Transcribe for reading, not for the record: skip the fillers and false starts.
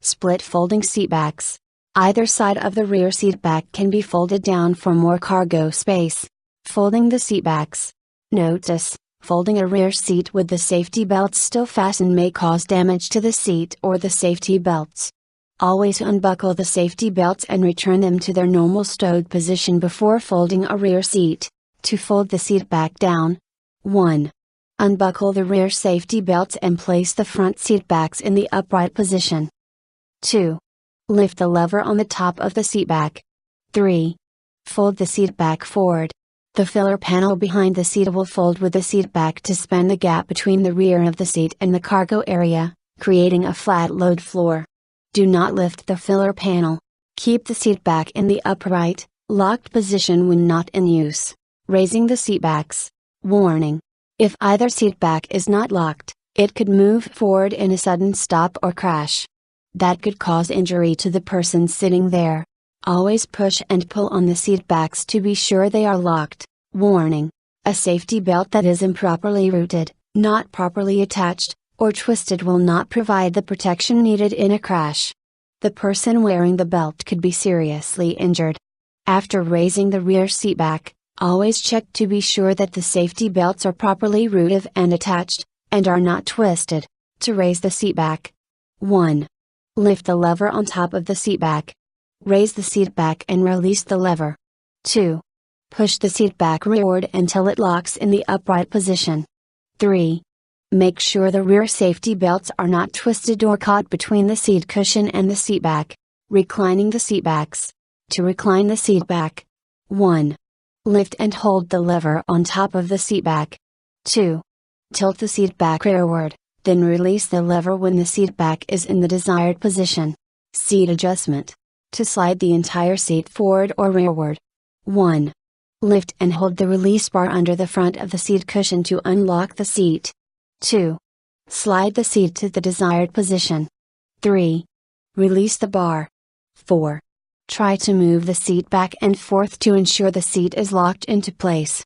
Split folding seatbacks. Either side of the rear seatback can be folded down for more cargo space. Folding the seatbacks. Notice, folding a rear seat with the safety belts still fastened may cause damage to the seat or the safety belts. Always unbuckle the safety belts and return them to their normal stowed position before folding a rear seat. To fold the seat back down. 1. Unbuckle the rear safety belts and place the front seat backs in the upright position. 2. Lift the lever on the top of the seat back. 3. Fold the seat back forward. The filler panel behind the seat will fold with the seat back to span the gap between the rear of the seat and the cargo area, creating a flat load floor. Do not lift the filler panel. Keep the seat back in the upright, locked position when not in use. Raising the seat backs. Warning. If either seat back is not locked, it could move forward in a sudden stop or crash. That could cause injury to the person sitting there. Always push and pull on the seat backs to be sure they are locked. Warning. A safety belt that is improperly routed, not properly attached, or twisted will not provide the protection needed in a crash. The person wearing the belt could be seriously injured. After raising the rear seat back, always check to be sure that the safety belts are properly routed and attached, and are not twisted. To raise the seat back. 1. Lift the lever on top of the seat back. Raise the seat back and release the lever. 2. Push the seat back rearward until it locks in the upright position. 3. Make sure the rear safety belts are not twisted or caught between the seat cushion and the seat back. Reclining the seat backs. To recline the seat back. 1. Lift and hold the lever on top of the seat back. 2. Tilt the seat back rearward, then release the lever when the seat back is in the desired position. Seat adjustment. To slide the entire seat forward or rearward. 1. Lift and hold the release bar under the front of the seat cushion to unlock the seat. 2. Slide the seat to the desired position. 3. Release the bar. 4. Try to move the seat back and forth to ensure the seat is locked into place.